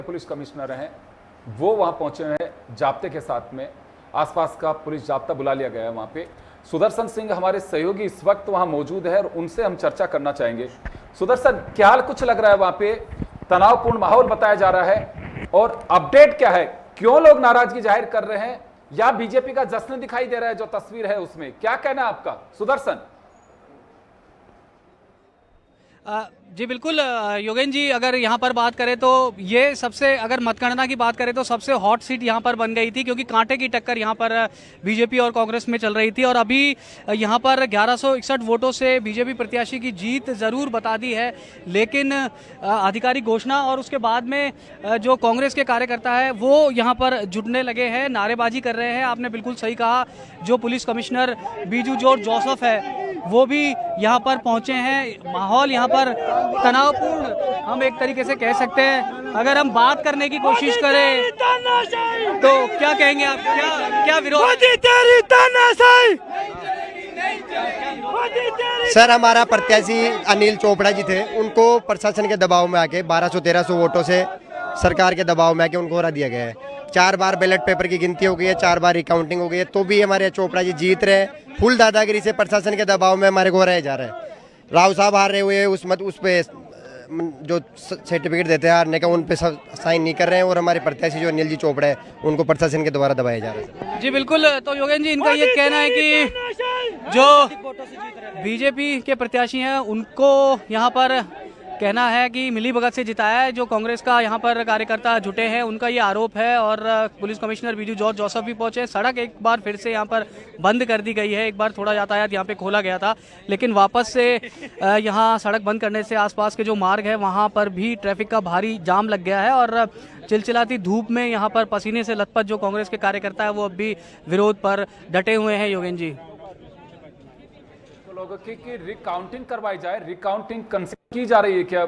Police commissioner हैं वो वहां पहुंचे हैं जाब्ते के साथ में। आसपास का पुलिस जाब्ता बुला लिया गया है वहां पे। सुदर्शन सिंह हमारे सहयोगी इस वक्त वहां मौजूद है और उनसे हम चर्चा करना चाहेंगे। सुदर्शन, क्या हाल कुछ लग रहा है वहां पे? तनावपूर्ण माहौल बताया जा रहा है और अपडेट क्या है? क्यों लोग नाराजगी जाहिर कर रहे हैं या बीजेपी का जश्न दिखाई दे रहा है? जो तस्वीर है उसमें क्या कहना है आपका सुदर्शन? जी बिल्कुल योगेन जी, अगर यहाँ पर बात करें तो ये सबसे, अगर मतगणना की बात करें तो सबसे हॉट सीट यहाँ पर बन गई थी, क्योंकि कांटे की टक्कर यहाँ पर बीजेपी और कांग्रेस में चल रही थी। और अभी यहाँ पर 1161 वोटों से बीजेपी प्रत्याशी की जीत ज़रूर बता दी है, लेकिन आधिकारिक घोषणा और उसके बाद में जो कांग्रेस के कार्यकर्ता है वो यहाँ पर जुटने लगे हैं, नारेबाजी कर रहे हैं। आपने बिल्कुल सही कहा, जो police commissioner Biju George Joseph है वो भी यहाँ पर पहुंचे हैं। माहौल यहाँ पर तनावपूर्ण हम एक तरीके से कह सकते हैं। अगर हम बात करने की कोशिश करें तो क्या कहेंगे आप? क्या विरोध? सर, हमारा प्रत्याशी अनिल चोपड़ा जी थे, उनको प्रशासन के दबाव में आके 1200-1300 वोटों से सरकार के दबाव में आके उनको हरा दिया गया है। 4 बार बैलेट पेपर की गिनती हो गई है, 4 बार रिकाउंटिंग हो गई है, तो भी हमारे चोपड़ा जी जीत रहे हैं। फुल दादागिरी से प्रशासन के दबाव में हमारे को हराया जा रहा है। राव साहब हार रहे हुए उस पे जो सर्टिफिकेट देते हैं हारने का, उन पे साइन नहीं कर रहे हैं, और हमारे प्रत्याशी जो अनिल जी चोपड़ा है उनको प्रशासन के द्वारा दबाया जा रहा है। जी बिल्कुल, तो योगेन जी, इनका ये कहना है कि जो बीजेपी के प्रत्याशी हैं उनको यहाँ पर कहना है कि मिली भगत से जिताया है। जो कांग्रेस का यहाँ पर कार्यकर्ता जुटे हैं उनका ये आरोप है। और police commissioner Biju George Joseph भी पहुंचे। सड़क एक बार फिर से यहाँ पर बंद कर दी गई है। एक बार थोड़ा यातायात यहाँ पे खोला गया था, लेकिन वापस से यहाँ सड़क बंद करने से आसपास के जो मार्ग है वहाँ पर भी ट्रैफिक का भारी जाम लग गया है। और चिलचिलाती धूप में यहाँ पर पसीने से लथपथ जो कांग्रेस के कार्यकर्ता है वो अब भी विरोध पर डटे हुए हैं। योगेन जी, लोगों की रिकाउंटिंग करवाई जाए, रिकाउंटिंग की जा रही है क्या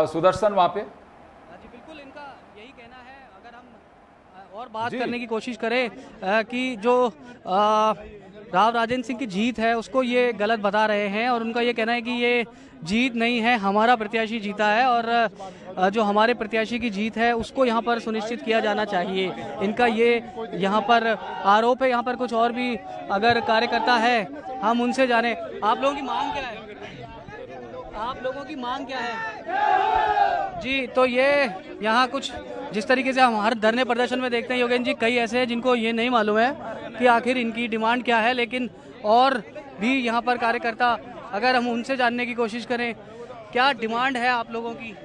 सुदर्शन वहां पे? जी बिल्कुल, इनका यही कहना है। अगर हम और बात करने की कोशिश करें कि जो राव राजेंद्र सिंह की जीत है उसको ये गलत बता रहे हैं, और उनका ये कहना है कि ये जीत नहीं है, हमारा प्रत्याशी जीता है, और जो हमारे प्रत्याशी की जीत है उसको यहाँ पर सुनिश्चित किया जाना चाहिए। इनका ये यहाँ पर आरोप है। यहाँ पर कुछ और भी अगर कार्यकर्ता है, हम उनसे जाने, आप लोगों की मांग क्या है? आप लोगों की मांग क्या है? जी, तो ये यहाँ कुछ जिस तरीके से हम हर धरने प्रदर्शन में देखते हैं योगेन जी, कई ऐसे हैं जिनको ये नहीं मालूम है कि आखिर इनकी डिमांड क्या है। लेकिन और भी यहाँ पर कार्यकर्ता, अगर हम उनसे जानने की कोशिश करें, क्या डिमांड है आप लोगों की?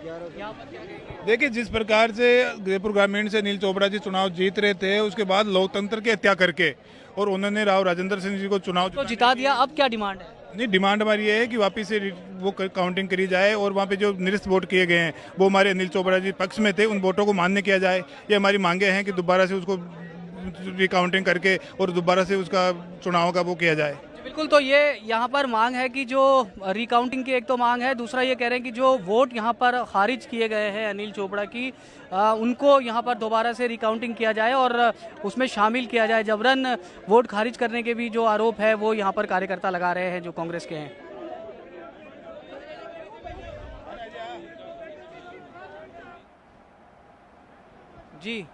देखिए, जिस प्रकार से जयपुर ग्रामीण से अनिल चोपड़ा जी चुनाव जीत रहे थे, उसके बाद लोकतंत्र की हत्या करके और उन्होंने राव राजेंद्र सिंह जी को चुनाव तो जिता दिया, अब क्या डिमांड है? नहीं, डिमांड हमारी ये है कि वापस से वो काउंटिंग करी जाए, और वहाँ पे जो निरस्त वोट किए गए हैं वो हमारे अनिल चोपड़ा जी पक्ष में थे, उन वोटों को मान्य किया जाए। ये हमारी मांगे हैं कि दोबारा से उसको रिकाउंटिंग करके और दोबारा से उसका चुनाव का वो किया जाए। बिल्कुल, तो ये यहाँ पर मांग है कि जो रिकाउंटिंग की एक तो मांग है, दूसरा ये कह रहे हैं कि जो वोट यहाँ पर खारिज किए गए हैं अनिल चोपड़ा की, उनको यहाँ पर दोबारा से रिकाउंटिंग किया जाए और उसमें शामिल किया जाए। जबरन वोट खारिज करने के भी जो आरोप है वो यहाँ पर कार्यकर्ता लगा रहे हैं जो कांग्रेस के हैं। जी